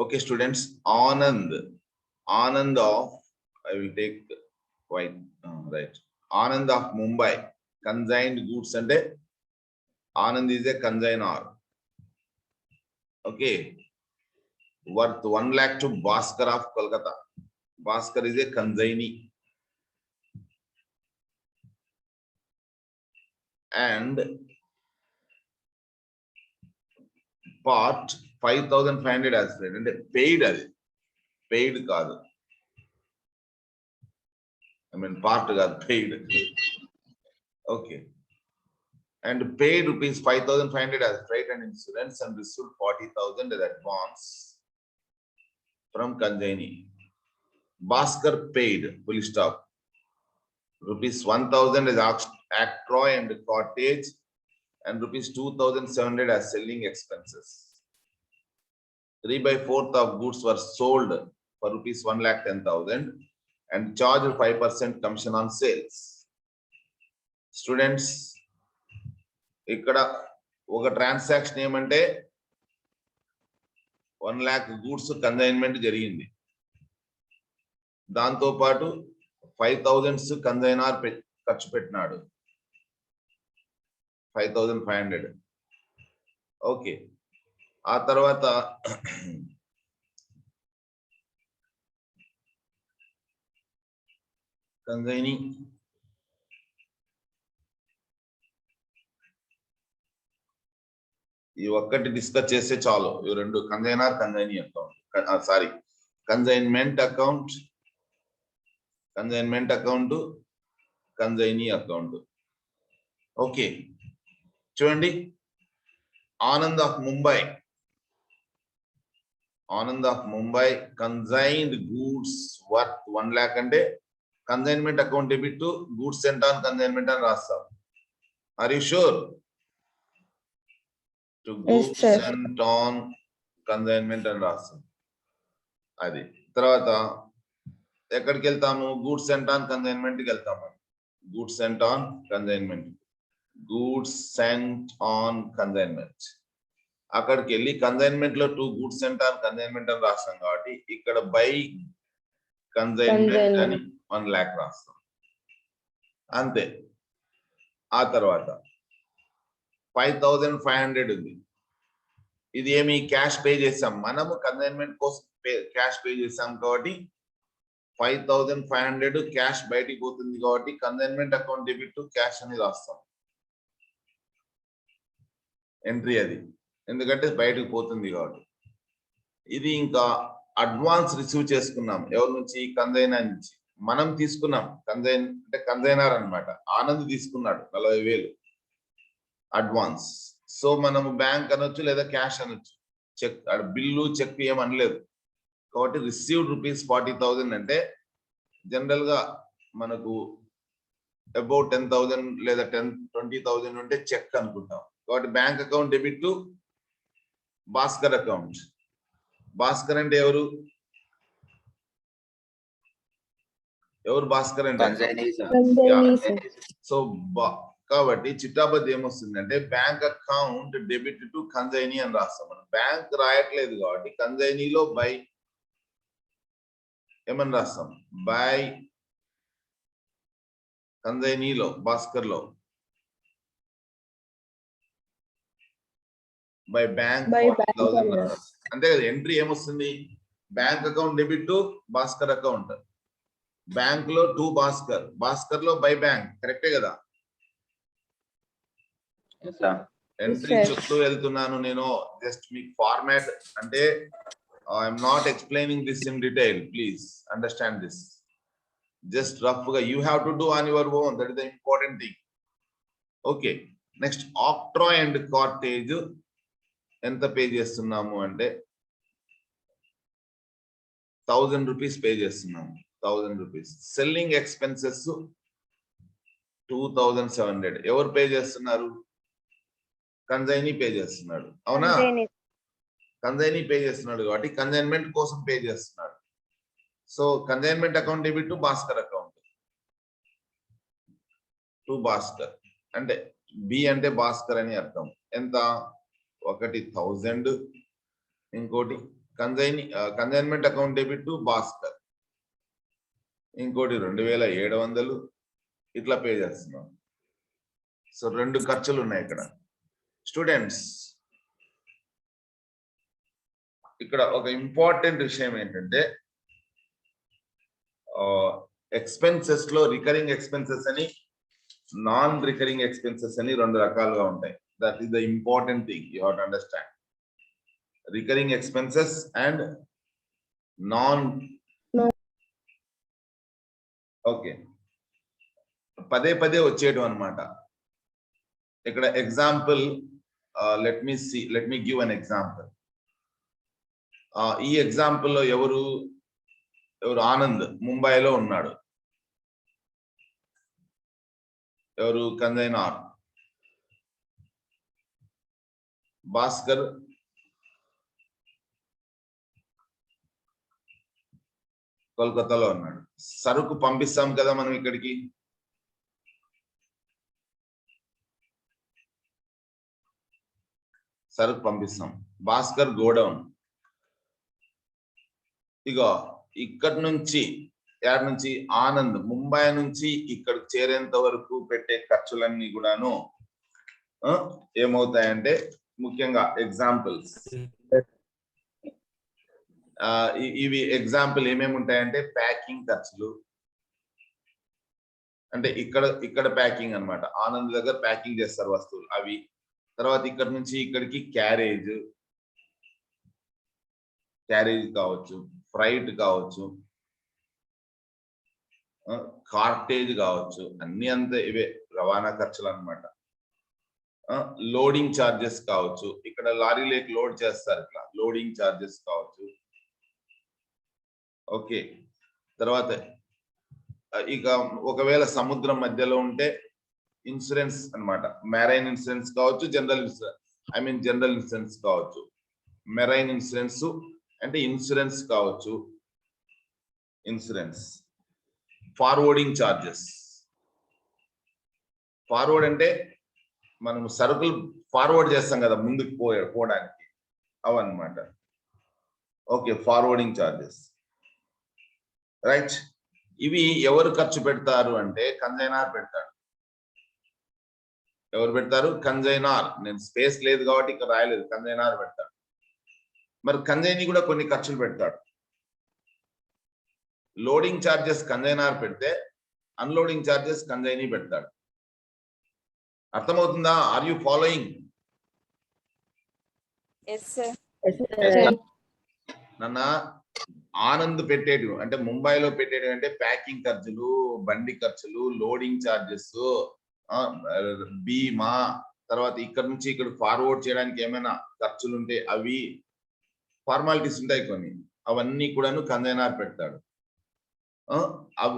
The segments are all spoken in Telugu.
Okay, students, Anand of, I will take quite right. Anand of Mumbai, consigned goods and Anand is a consignor. Okay, worth 1 lakh to Bhaskar of Kolkata. Bhaskar is a consignee. And part 5,500 as paid. And paid as paid card. I mean, part got paid. Okay. And paid rupees 5,500 as freight and insurance and received 40,000 as advance from consignee. Bhaskar paid, full stop. Rupees 1,000 as Actroy and cottage and rupees 2,700 as selling expenses. 3/4 of goods were sold for rupees 1,10,000 and charged 5% commission on sales. Students, ఇక్కడ ఒక ట్రాన్సాక్షన్ ఏమంటే 1 lakh గూడ్స్ కన్సైన్మెంట్ జరిగింది. దాంతో పాటు 5,000 కన్సైనర్ ఖర్చు పెట్టినాడు. 5,500. ఓకే, ఆ తర్వాత కన్సైనీ ఈ ఒక్కటి డిస్కస్ చేస్తే చాలు. ఈ రెండు consignor consignee account, sorry consignment account, consignment account, consignee account. Okay, చూడండి. Anand of Mumbai, Anand of Mumbai consigned goods worth 1 lakh అంటే consignment account debit to goods sent on consignment అని రాస్తాం. Are you sure? To goods sent on consignment అని రాస్తాం. అది తర్వాత ఎక్కడికి వెళ్తాము? గూడ్స్ సెంట్ ఆన్ కన్సైన్మెంట్ కి వెళ్తాము. Goods sent on consignment, goods sent on consignment. అక్కడికి వెళ్ళి కన్సైన్మెంట్ లో 2 గూడ్స్ సెంట్ ఆన్ కన్సైన్మెంట్ అని రాస్తాం కాబట్టి ఇక్కడ బై కన్సైన్మెంట్ అని 1 lakh రాస్తాం. అంతే. ఆ తర్వాత 5,500 ఉంది. ఇది ఏమి క్యాష్ పే చేసాం మనము, కన్సైన్మెంట్ కోసం క్యాష్ పే చేసాం కాబట్టి 5,500 క్యాష్ బయటికి పోతుంది కాబట్టి consignment account debit to cash అని రాస్తాం. ఎంట్రీ అది, ఎందుకంటే బయటకు పోతుంది కాబట్టి. ఇది ఇంకా అడ్వాన్స్ రిసీవ్ చేసుకున్నాం. ఎవరి నుంచి? కన్సైనర్ నుంచి. మనం తీసుకున్నాం. కన్సైన్ అంటే కన్సైనర్ అన్నమాట. ఆనంద్ తీసుకున్నాడు 40,000 అడ్వాన్స్. సో మనము బ్యాంక్ అనొచ్చు లేదా క్యాష్ అనొచ్చు. చెక్, బిల్లు చెక్ ఏం అనలేదు కాబట్టి రిసీవ్డ్ రూపీస్ 40,000 అంటే జనరల్ గా మనకు అబౌట్ 10,000 లేదా 20,000 ఉంటే చెక్ అనుకుంటాం. కాబట్టి bank account debit to Bhaskar account. Bhaskar అంటే ఎవరు? ఎవరు భాస్కర్ అంటే? సో కాబట్టి చిట్టాబద్ ఏమొస్తుందంటే bank account debit to consignee అని రాస్తాం. మనం బ్యాంక్ రాయట్లేదు కాబట్టి కన్సైనీలో బై ఏమని రాస్తాం? బై కన్సైనీలో భాస్కర్ లో బై బ్యాంక్ 40,000 అంతే కదా. ఎంట్రీ ఏమొస్తుంది? Bank account debit to Bhaskar account. Bank లో 2 భాస్కర్, భాస్కర్ లో బై బ్యాంక్. కరెక్టే కదా? ఎంట్రీ చుట్టూ వెళ్తున్నాను నేను. జస్ట్ మీకు ఫార్మాట్ అంటే I'm not explaining this in detail. Please understand this. Just rough గా you have to do on your own. That is the important thing. Okay, next octroi and cartage ఎంత పే చేస్తున్నాము అంటే 1,000 రూపీస్ పే చేస్తున్నాము. 1,000 రూపీస్. Selling expenses 2,700. ఎవరు పే చేస్తున్నారు? కన్సైనీ పే చేస్తున్నాడు. అవునా? కన్సైనీ పే చేస్తున్నాడు కాబట్టి కన్సైన్మెంట్ కోసం పే చేస్తున్నాడు. So consignment account debit to Bhaskar account. To Bhaskar అంటే బి అంటే భాస్కర్ అని అర్థం. ఎంత? ఒకటి 1,000, ఇంకోటి consignment account debit to Bhaskar, ఇంకోటి 2700 ఇట్లా పే చేస్తున్నాం. సో 2 ఖర్చులు ఉన్నాయి ఇక్కడ. స్టూడెంట్స్, ఇక్కడ ఒక ఇంపార్టెంట్ విషయం ఏంటంటే ఎక్స్పెన్సెస్ లో రికరింగ్ ఎక్స్పెన్సెస్ అని నాన్ రికరింగ్ ఎక్స్పెన్సెస్ అని 2 రకాలుగా ఉంటాయి. That is the important thing you have to understand. Recurring expenses and non. Okay, పదే పదే వచ్చేయడం అన్నమాట. ఇక్కడ example, let me give an example. ఈ ఎగ్జాంపుల్ లో ఎవరు ఆనంద్ ముంబైలో ఉన్నాడు, ఎవరు కంజైనార్, భాస్కర్ కోల్కతాలో ఉన్నాడు. సరుకు పంపిస్తాం కదా మనం ఇక్కడికి, సరుకు పంపిస్తాం. భాస్కర్ గోడౌన్. ఇగో ఇక్కడ నుంచి ఆనంద్ ముంబై నుంచి ఇక్కడికి చేరేంత వరకు పెట్టే ఖర్చులన్నీ కూడాను ఏమవుతాయంటే, ముఖ్యంగా ఎగ్జాంపుల్స్, ఇవి ఎగ్జాంపుల్ ఏమేమి ఉంటాయంటే ప్యాకింగ్ ఖర్చులు, అంటే ఇక్కడ ప్యాకింగ్ అన్నమాట. ఆనంద్ దగ్గర ప్యాకింగ్ చేస్తారు వస్తువులు అవి. తర్వాత ఇక్కడ నుంచి ఇక్కడికి క్యారేజ్ కావచ్చు, ఫ్రైట్ కావచ్చు, కార్టేజ్ కావచ్చు, అన్ని అంతే ఇవే రవాణా ఖర్చులు అన్నమాట. లోడింగ్ చార్జెస్ కావచ్చు, ఇక్కడ లారీలోకి లోడ్ చేస్తారు, ఇట్లా లోడింగ్ చార్జెస్ కావచ్చు. ఓకే, తర్వాత ఇక ఒకవేళ సముద్రం మధ్యలో ఉంటే ఇన్సూరెన్స్ అన్నమాట. మెరైన్ ఇన్సూరెన్స్ కావచ్చు, జనరల్ ఇన్సూరెన్స్ కావచ్చు. మెరైన్ ఇన్సూరెన్స్ అంటే ఇన్సూరెన్స్ కావచ్చు. Insurance, forwarding charges. ఫార్వర్డ్ అంటే మనం సరుకులు ఫార్వర్డ్ చేస్తాం కదా ముందుకు పోవడానికి, అవన్నమాట. Okay, forwarding charges, right. ఇవి ఎవరు ఖర్చు పెడతారు అంటే కన్జైనర్ పెడతాడు. ఎవరు పెడతారు? కన్జైనర్. నేను స్పేస్ లేదు కాబట్టి ఇక్కడ రాయలేదు, కన్జైనర్ పెడతాడు. మరి కన్జైనీ కూడా కొన్ని ఖర్చులు పెడతాడు. లోడింగ్ చార్జెస్ కన్జైనర్ పెడితే అన్లోడింగ్ చార్జెస్ కన్జైనీ పెడతాడు. అర్థమవుతుందా? Are you following? నన్న ఆనంద్ పెట్టేటివి అంటే ముంబైలో పెట్టేటివి అంటే ప్యాకింగ్ ఖర్చులు, బండి ఖర్చులు, లోడింగ్ చార్జెస్, బీమా, తర్వాత ఇక్కడ నుంచి ఇక్కడ ఫార్వర్డ్ చేయడానికి ఏమైనా ఖర్చులు ఉంటే అవి, ఫార్మాలిటీస్ ఉంటాయి కొన్ని, అవన్నీ కూడాను కన్జైనర్ పెడతాడు.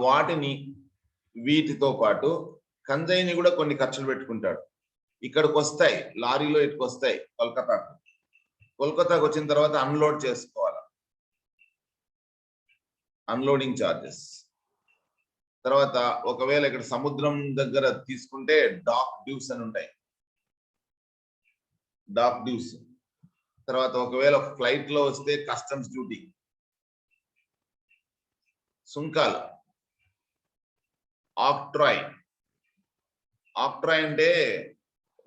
వాటిని వీటితో పాటు కన్జైనీ కూడా కొన్ని ఖర్చులు పెట్టుకుంటాడు. ఇక్కడికి వస్తాయి, లారీలో ఇటుకు వస్తాయి కోల్కతాకు వచ్చిన తర్వాత అన్లోడ్ చేసుకోవాలి, అన్లోడింగ్ చార్జెస్. తర్వాత ఒకవేళ ఇక్కడ సముద్రం దగ్గర తీసుకుంటే డాక్ డ్యూస్ అని ఉంటాయి, డాక్ డ్యూస్. తర్వాత ఒకవేళ ఫ్లైట్ లో వస్తే కస్టమ్స్ డ్యూటీ, సుంకాలు. ఆక్ట్రాయ్ అంటే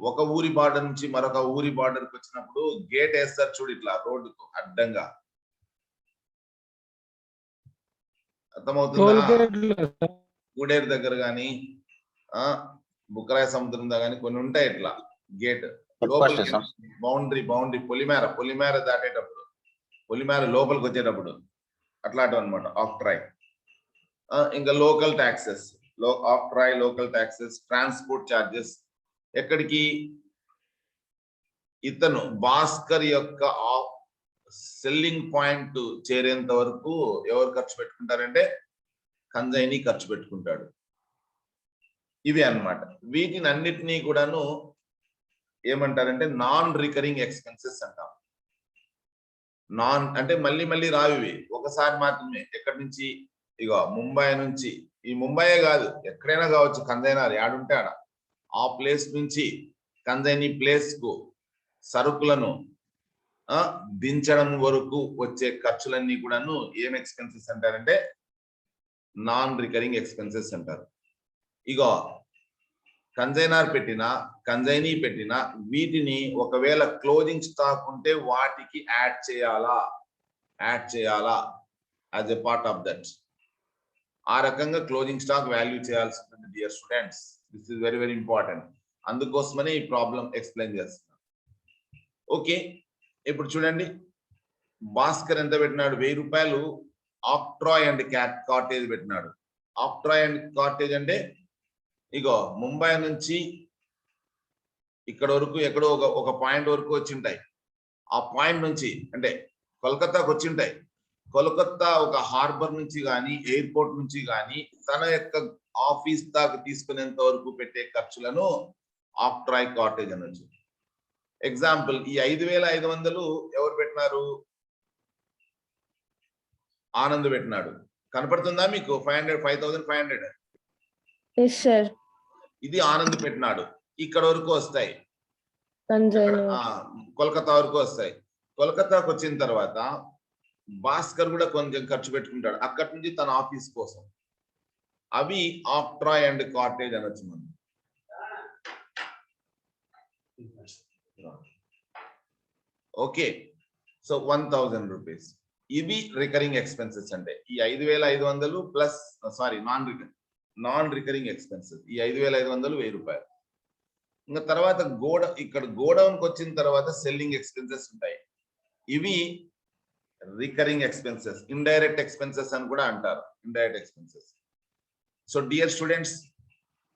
ఒక ఊరి బార్డర్ నుంచి మరొక ఊరి బార్డర్కి వచ్చినప్పుడు గేట్ వేస్తారు చూడు, ఇట్లా రోడ్డుకు అడ్డంగా. అర్థమవుతుందా? కూడేరు దగ్గర గాని బుక్కరాయ సముద్రం దగ్గర కానీ కొన్ని ఉంటాయి ఇట్లా గేట్ లోపలికి, బౌండరీ పొలిమేర దాటేటప్పుడు, పొలిమేర లోపలికి వచ్చేటప్పుడు అట్లాంటివి అనమాట ఆక్ట్రాయ్. ఇంకా local taxes, octroi local taxes, transport charges. ఎక్కడికి? ఇతను భాస్కర్ యొక్క సెల్లింగ్ పాయింట్ చేరేంత వరకు ఎవరు ఖర్చు పెట్టుకుంటారంటే కన్జైనీ ఖర్చు పెట్టుకుంటాడు. ఇవి అన్నమాట. వీటిని అన్నిటినీ కూడాను ఏమంటారంటే నాన్ రికరింగ్ ఎక్స్పెన్సెస్ అంటాం. నాన్ అంటే మళ్ళీ రావివి, ఒకసారి మాత్రమే. ఎక్కడి నుంచి? ఇగో ముంబై నుంచి, ఈ ముంబైయే కాదు ఎక్కడైనా కావచ్చు, కన్జైనర్ యాడుంటే ఆడ, ఆ ప్లేస్ నుంచి కన్జైనీ ప్లేస్ కు సరుకులను దించడం వరకు వచ్చే ఖర్చులన్నీ కూడాను ఏం ఎక్స్పెన్సెస్ అంటారంటే నాన్ రికరింగ్ ఎక్స్పెన్సెస్ అంటారు. ఇగో కన్జైనర్ పెట్టినా కన్జైనీ పెట్టినా వీటిని ఒకవేళ క్లోజింగ్ స్టాక్ ఉంటే వాటికి యాడ్ చేయాలా as a part of that. ఆ రకంగా క్లోజింగ్ స్టాక్ వాల్యూ చేయాల్సి ఉంటుంది dear students. This is very very important. అందుకోసమనే ఈ ప్రాబ్లం ఎక్స్ప్లెయిన్ చేస్తున్నాను. ఓకే, ఇప్పుడు చూడండి, భాస్కర్ ఎంత పెట్టినాడు? 1000 రూపాయలు ఆక్ట్రాయ్ అండ్ కాటేజ్ పెట్టినాడు. ఆక్ట్రాయ్ అండ్ కాటేజ్ అంటే ఇగో ముంబై నుంచి ఇక్కడ వరకు ఎక్కడో ఒక పాయింట్ వరకు వచ్చింటాయి. ఆ పాయింట్ నుంచి అంటే కోల్కతాకు వచ్చింటాయి. కోల్కతా ఒక హార్బర్ నుంచి కానీ ఎయిర్పోర్ట్ నుంచి కానీ తన యొక్క ఆఫీస్ దాకా తీసుకునేంత వరకు పెట్టే ఖర్చులను ఆక్ట్రాయ్ కాటేజ్ అనొచ్చు. ఎగ్జాంపుల్, ఈ 5500 ఎవరు పెట్టినారు? ఆనంద్ పెట్టినాడు. కనపడుతుందా మీకు? 5500. ఇది ఆనంద్ పెట్టినాడు. ఇక్కడ వరకు వస్తాయి, కోల్కతా వరకు వస్తాయి. కోల్కతాకు వచ్చిన తర్వాత భాస్కర్ కూడా కొంచెం ఖర్చు పెట్టుకుంటాడు అక్కడి నుంచి తన ఆఫీస్ కోసం. అవి ఆక్ట్రాయ్ అండ్ కాటేజ్ అనొచ్చు మనం. ఓకే, సో 1000 రూపీస్ ఇవి రికరింగ్ ఎక్స్పెన్సెస్. అంటే ఈ 5500 ప్లస్ నాన్ రికరింగ్ ఎక్స్పెన్సెస్. ఈ 5500 1000 రూపాయలు. ఇంకా తర్వాత ఇక్కడ గోడౌన్కి వచ్చిన తర్వాత సెల్లింగ్ ఎక్స్పెన్సెస్ ఉంటాయి. ఇవి రికరింగ్ ఎక్స్పెన్సెస్, ఇండైరెక్ట్ ఎక్స్పెన్సెస్ అని కూడా అంటారు. Indirect expenses. So dear students,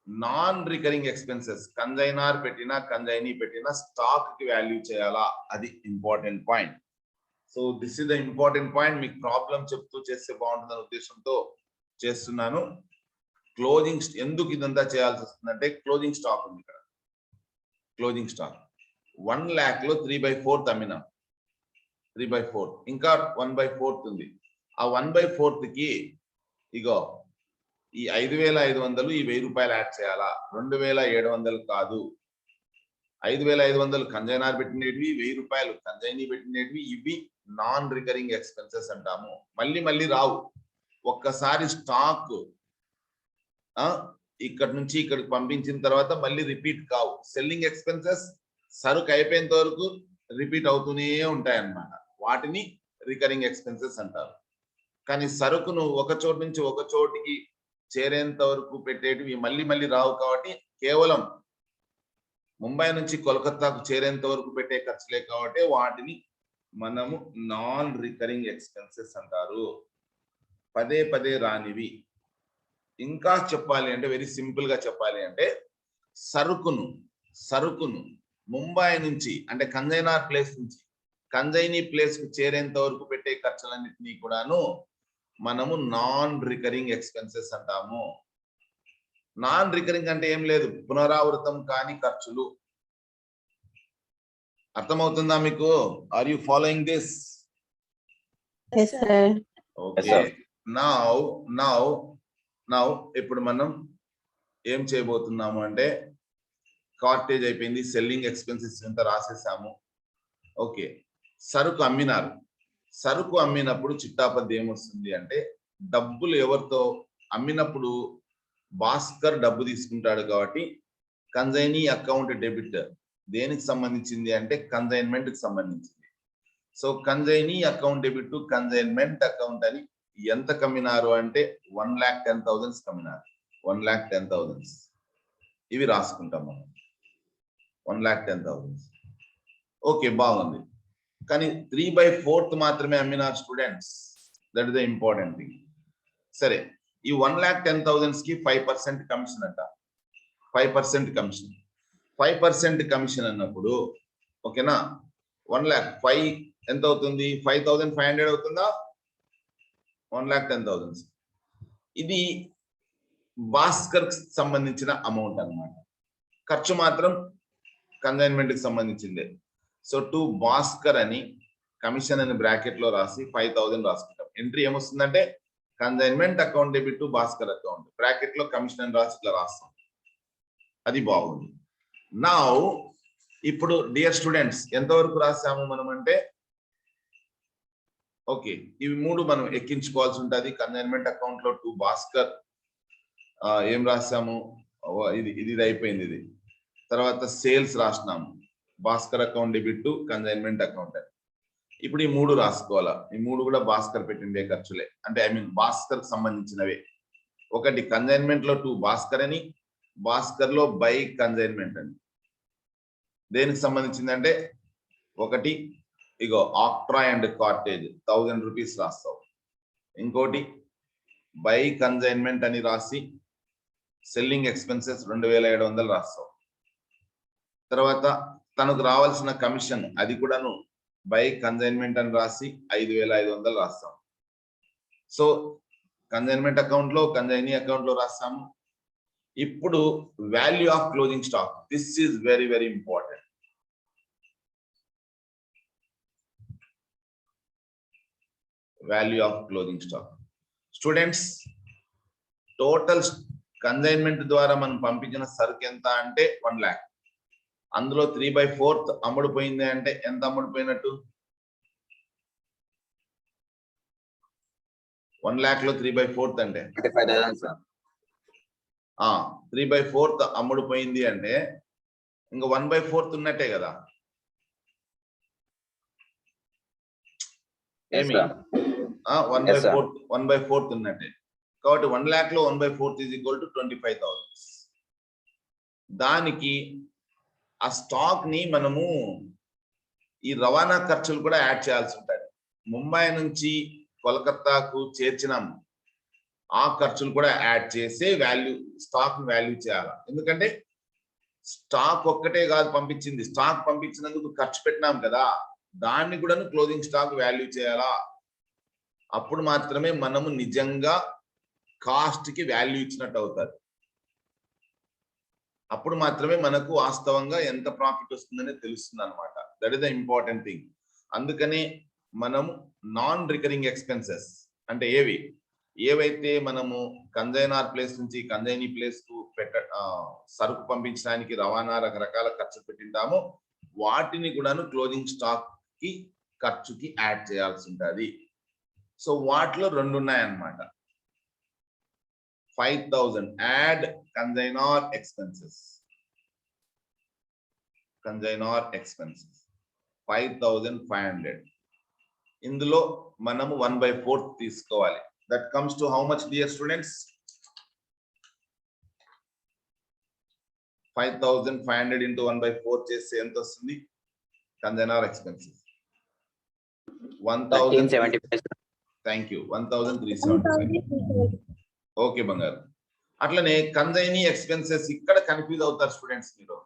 non recurring expenses కన్జైనర్ పెట్టినా కన్జైనీ పెట్టినా స్టాక్ కి వాల్యూ చేయాలా, అది important point. So this is the important point. మీకు ప్రాబ్లం చెప్తూ చేస్తే బాగుంటుందనే ఉద్దేశంతో చేస్తున్నాను. క్లోజింగ్ ఎందుకు ఇదంతా చేయాల్సి వస్తుందంటే క్లోజింగ్ స్టాక్ ఉంది ఇక్కడ. క్లోజింగ్ స్టాక్ 1 lakh లో 3/4 అమ్మినాం. 3/4 ఇంకా 1/4 ఉంది. ఆ 1/4 కి ఇగో ఈ 5500 ఈ 1000 రూపాయలు యాడ్ చేయాలా. 2700 కాదు. 5500 కన్జైనర్ పెట్టినవి, 1000 రూపాయలు కన్జైనీ పెట్టినవి. ఇవి నాన్ రికరింగ్ ఎక్స్పెన్సెస్ అంటాము. మళ్ళీ రావు. ఒక్కసారి స్టాక్ ఇక్కడ నుంచి ఇక్కడికి పంపించిన తర్వాత మళ్ళీ రిపీట్ కావు. సెల్లింగ్ ఎక్స్పెన్సెస్ సరుకు అయిపోయేంత వరకు రిపీట్ అవుతూనే ఉంటాయి అన్నమాట. వాటిని రికరింగ్ ఎక్స్పెన్సెస్ అంటారు. కానీ సరుకును ఒక చోటు నుంచి ఒక చోటికి చేరేంత వరకు పెట్టేటివి మళ్ళీ రావు. కాబట్టి కేవలం ముంబై నుంచి కోల్కతాకు చేరేంత వరకు పెట్టే ఖర్చులే కాబట్టి వాటిని మనము నాన్ రికరింగ్ ఎక్స్పెన్సెస్ అంటారు. పదే రానివి. ఇంకా చెప్పాలి అంటే వెరీ సింపుల్ గా చెప్పాలి అంటే సరుకును ముంబై నుంచి అంటే కన్జైనర్ ప్లేస్ నుంచి కన్జైనీ ప్లేస్ కు చేరేంత వరకు పెట్టే ఖర్చులన్నింటినీ కూడాను మనము నాన్ రికరింగ్ ఎక్స్పెన్సెస్ అంటాము. నాన్ రికరింగ్ అంటే ఏం లేదు, పునరావృతం కాని ఖర్చులు. అర్థమవుతుందా మీకు? Are you following this? Yes, sir. Okay, now ఇప్పుడు మనం ఏం చేయబోతున్నాము అంటే కార్టేజ్ అయిపోయింది, సెల్లింగ్ ఎక్స్పెన్సెస్ అంతా రాసేసాము. ఓకే, సరుకు అమ్మినారు. సరుకు అమ్మినప్పుడు చిట్టాపద్ది ఏమొస్తుంది అంటే డబ్బులు ఎవరితో అమ్మినప్పుడు భాస్కర్ డబ్బు తీసుకుంటాడు కాబట్టి కన్జైనీ అకౌంట్ డెబిట్ దేనికి సంబంధించింది అంటే కన్జైన్మెంట్ కి సంబంధించింది. So consignee account debit to consignment account అని ఎంత కమ్మినారు అంటే 1,10,000 కమ్మినారు. 1,10,000 ఇవి రాసుకుంటాం మనం. 1,10,000. ఓకే, బాగుంది. కానీ 3/4 మాత్రమే అమ్మినారు students. That is the important thing. సరే, ఈ 1,10,000 కి 5% కమిషన్ అంట. 5% కమిషన్. 5% కమిషన్ అన్నప్పుడు ఓకేనా, 1 lakh 5 ఎంత అవుతుంది? 5,500 అవుతుందా? 1,10,000. ఇది భాస్కర్ సంబంధించిన అమౌంట్ అన్నమాట. ఖర్చు మాత్రం కన్సైన్మెంట్ కి సంబంధించిందే. సో టు భాస్కర్ అని కమిషన్ అని బ్రాకెట్ లో రాసి 5,000 రాసుకుంటాం. ఎంట్రీ ఏమొస్తుందంటే consignment account debit to Bhaskar account, bracket లో కమిషన్ అని రాసి ఇట్లా రాస్తాం. అది బాగుంది. నౌ ఇప్పుడు డియర్ స్టూడెంట్స్ ఎంతవరకు రాసాము మనం అంటే ఓకే, ఇవి మూడు మనం ఎక్కించుకోవాల్సి ఉంటుంది. కన్సైన్మెంట్ అకౌంట్ లో టు భాస్కర్ ఏం రాసాము, ఇది ఇది అయిపోయింది. ఇది తర్వాత సేల్స్ రాసినాము, Bhaskar account debit to consignment account అని. ఇప్పుడు ఈ మూడు రాసుకోవాలా. ఈ మూడు కూడా భాస్కర్ పెట్టిండే ఖర్చులే, అంటే ఐ మీన్ భాస్కర్ సంబంధించినవే. ఒకటి కన్సైన్మెంట్ లో టు భాస్కర్ అని, భాస్కర్ లో బై కన్సైన్మెంట్ అని. దేనికి సంబంధించింది అంటే ఒకటి ఇగో ఆక్ట్రా అండ్ కార్టేజ్ 1000 రూపీస్ రాస్తావు. ఇంకోటి బై కన్సైన్మెంట్ అని రాసి సెల్లింగ్ ఎక్స్పెన్సెస్ 2700 రాస్తావు. తర్వాత తనకు రావాల్సిన కమిషన్ అది కూడాను బై కన్సైన్మెంట్ అని రాసి 5500 రాస్తాం. సో కన్సైన్మెంట్ అకౌంట్ లో కన్సైనీ అకౌంట్ లో రాస్తాము. ఇప్పుడు value of closing stock, this is very very important. Value of closing stock. Students, total consignment ద్వారా మనం పంపించిన సరుకు ఎంత అంటే 1 lakh. అందులో 3/4 అమ్ముడుపోయింది అంటే ఎంత అమ్ముడుపోయినట్టు? 1 lakh లో 3/4 అంటే 3/4 అమ్ముడుపోయింది అంటే ఇంకా 1/4 ఉన్నట్టే కదా. ఏమి 1/4 ఉన్నట్టే. కాబట్టి 1 lakh లో 1/4 ఈజ్ ఈక్వల్ టు 25,000. దానికి ఆ స్టాక్ ని మనము ఈ రవాణా ఖర్చులు కూడా యాడ్ చేయాల్సి ఉంటుంది. ముంబై నుంచి కోల్కతాకు చేర్చినాము, ఆ ఖర్చులు కూడా యాడ్ చేసే వాల్యూ స్టాక్ వాల్యూ చేయాలి. ఎందుకంటే స్టాక్ ఒక్కటే కాదు పంపించింది, స్టాక్ పంపించినందుకు ఖర్చు పెట్టినాం కదా, దాన్ని కూడా క్లోజింగ్ స్టాక్ వాల్యూ చేయాలా. అప్పుడు మాత్రమే మనము నిజంగా కాస్ట్ కి వాల్యూ ఇచ్చినట్టు అవుతుంది. అప్పుడు మాత్రమే మనకు వాస్తవంగా ఎంత ప్రాఫిట్ వస్తుందని తెలుస్తుంది అనమాట. That is the important thing. అందుకనే మనం నాన్ రికరింగ్ ఎక్స్పెన్సెస్ అంటే ఏవైతే మనము కన్సైనర్ ప్లేస్ నుంచి కన్సైనీ ప్లేస్ కు సరుకు పంపించడానికి రవాణా రకరకాల ఖర్చు పెట్టింటామో వాటిని కూడాను క్లోజింగ్ స్టాక్ కి ఖర్చుకి యాడ్ చేయాల్సి ఉంటుంది. సో వాటిలో రెండు ఉన్నాయన్నమాట. 5,000 యాడ్ కన్సైనర్ ఎక్స్పెన్సెస్. 5,500. ఇందులో మనము 1/4 తీసుకోవాలి. That comes to how much dear students? 5,500 into 1/4 చేస్తే ఎంత వస్తుంది? Consignor expenses 1,075. Thank you, 1,375. Okay బంగారు. అట్లనే కన్సైనీ ఎక్స్పెన్సెస్ ఇక్కడ కన్ఫ్యూజ్ అవుతారు స్టూడెంట్స్ మీరు.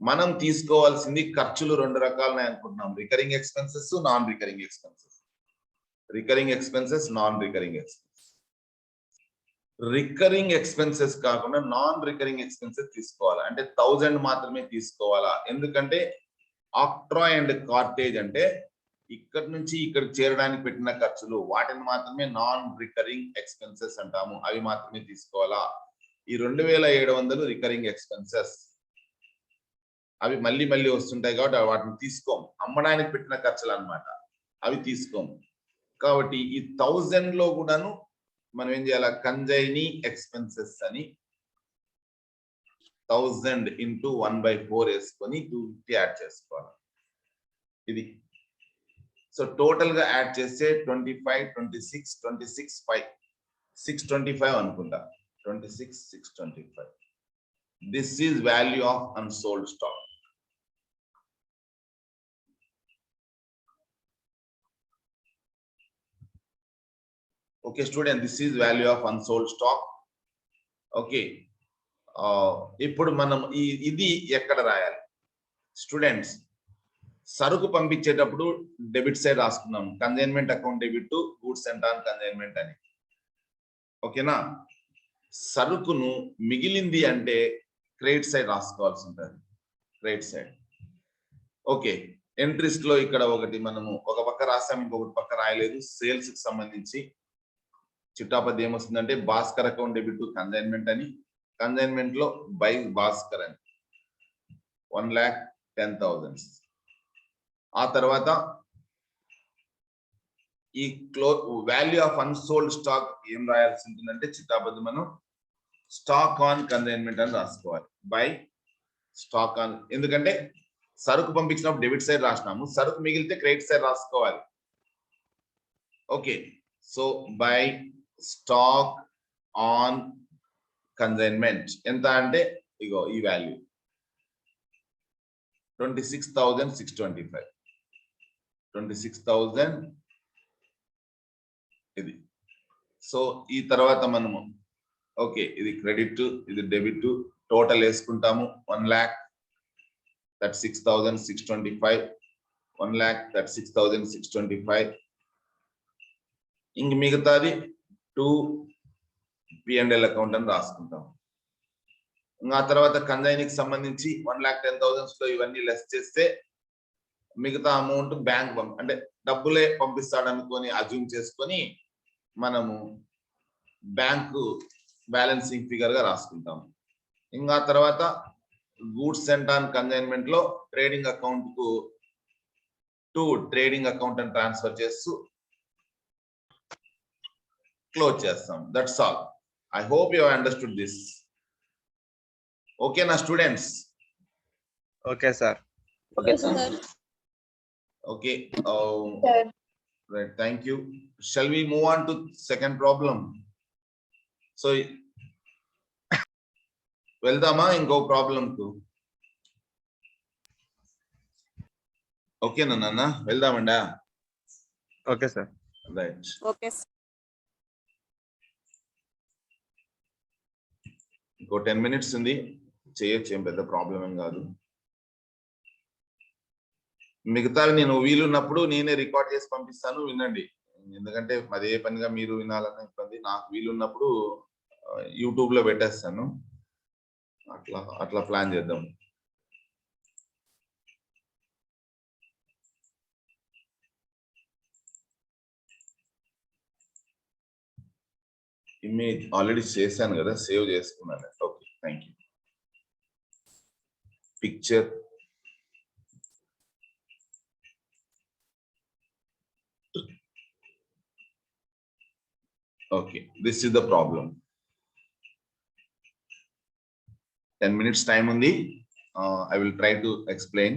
మనం తీసుకోవాల్సింది ఖర్చులు రెండు రకాలున్నాయి అనుకుంటున్నాం, recurring expenses, non recurring expenses. Recurring expenses, non recurring expenses. Recurring expenses కాకుండా నాన్ రికరింగ్ ఎక్స్పెన్సెస్ తీసుకోవాలా అంటే 1000 మాత్రమే తీసుకోవాలా. ఎందుకంటే ఆక్ట్రా అండ్ కార్టేజ్ అంటే ఇక్కడి నుంచి ఇక్కడికి చేరడానికి పెట్టిన ఖర్చులు, వాటిని మాత్రమే నాన్ రికరింగ్ ఎక్స్పెన్సెస్ అంటాము. అవి మాత్రమే తీసుకోవాలా. ఈ 2700 రికరింగ్ ఎక్స్పెన్సెస్, అవి మళ్ళీ మళ్ళీ వస్తుంటాయి కాబట్టి వాటిని తీసుకోం. అమ్మడానికి పెట్టిన ఖర్చులు అన్నమాట, అవి తీసుకోం. కాబట్టి ఈ 1000 లో కూడాను మనం ఏం చేయాలి? కన్సైనీ ఎక్స్పెన్సెస్ అని 1000 into 1/4 వేసుకొని 250 యాడ్ చేసుకోవాలి. ఇది సో టోటల్ గా యాడ్ చేస్తే 25, 26, 26, 5, 625 అనుకుంటా. 26, 625. This is value of unsold stock. Okay student, this is value of unsold stock. Okay, ఇప్పుడు మనం ఇది ఎక్కడ రాయాలి స్టూడెంట్స్? సరుకు పంపించేటప్పుడు డెబిట్ సైడ్ రాసుకున్నాం, consignment account debit to goods and on consignment అని. ఓకేనా? సరుకును మిగిలింది అంటే క్రెడిట్ సైడ్ రాసుకోవాల్సి ఉంటుంది, క్రెడిట్ సైడ్. ఓకే, ఎంట్రీస్ లో ఇక్కడ ఒకటి మనము ఒక పక్క రాసాం, ఇంకొకటి పక్క రాయలేదు. సేల్స్ కి సంబంధించి చిట్టాపద్ది ఏమొస్తుందంటే Bhaskar account debit to consignment అని, కన్సైన్మెంట్ లో బై భాస్కర్ అని 1,10,000. ఆ తర్వాత ఈ వాల్యూ ఆఫ్ అన్సోల్డ్ స్టాక్ ఏం రాయాల్సి ఉంటుందంటే చిట్టాబద్దు మనం స్టాక్ ఆన్ కన్సైన్మెంట్ అని రాసుకోవాలి. బై స్టాక్ ఆన్, ఎందుకంటే సరుకు పంపించినప్పుడు డెబిట్ సైడ్ రాసినాము, సరుకు మిగిలితే క్రెడిట్ సైడ్ రాసుకోవాలి. Okay, so by stock on consignment ఎంత అంటే ఇగో ఈ వాల్యూ 26,625. 26,000 ఇది. సో ఈ తర్వాత మనము ఓకే ఇది క్రెడిట్ ఇది డెబిట్ టోటల్ వేసుకుంటాము. 1 lakh that 6,625. 1 lakh that 6,625. ఇంక మిగతాది 2 P&L అకౌంట్ అని రాసుకుంటాం. ఇంకా తర్వాత కన్సైన్కి సంబంధించి 1,10,000 లో ఇవన్నీ లెస్ చేస్తే మిగతా అమౌంట్ బ్యాంక్ అంటే డబ్బులే పంపిస్తాడు అనుకొని అజ్యూమ్ చేసుకొని మనము బ్యాంకు బ్యాలెన్సింగ్ ఫిగర్ గా రాసుకుంటాం. ఇంకా తర్వాత గూడ్స్ సెంట్ ఆన్ కన్సైన్మెంట్ లో ట్రేడింగ్ అకౌంట్ కు ట్రేడింగ్ అకౌంట్ అని ట్రాన్స్ఫర్ చేస్తూ క్లోజ్ చేస్తాం. That's all. I hope you have understood this. ఓకేనా students? Okay sir. Okay, sir. Okay. Right. Thank you. Shall we move on to second problem? So, వెళ్దామా ఇంకో ప్రాబ్లం కు? ఓకేనా నాన్న, వెళ్దామండా? Okay sir. Right. Okay, sir. ఇంకో 10 minutes ఉంది, చేయొచ్చు, ఏం పెద్ద ప్రాబ్లం ఏం కాదు. మిగతావి నేను వీలున్నప్పుడు నేనే రికార్డ్ చేసి పంపిస్తాను, వినండి. ఎందుకంటే అదే పనిగా మీరు వినాలన్న ఇబ్బంది. నాకు వీలున్నప్పుడు యూట్యూబ్ లో పెట్టేస్తాను. అట్లా ప్లాన్ చేద్దాం. ఇమేజ్ ఆల్రెడీ చేశాను కదా, సేవ్ చేసుకున్నాను. Okay, thank you. Picture okay, this is the problem. 10 minutes time undi. I will try to explain.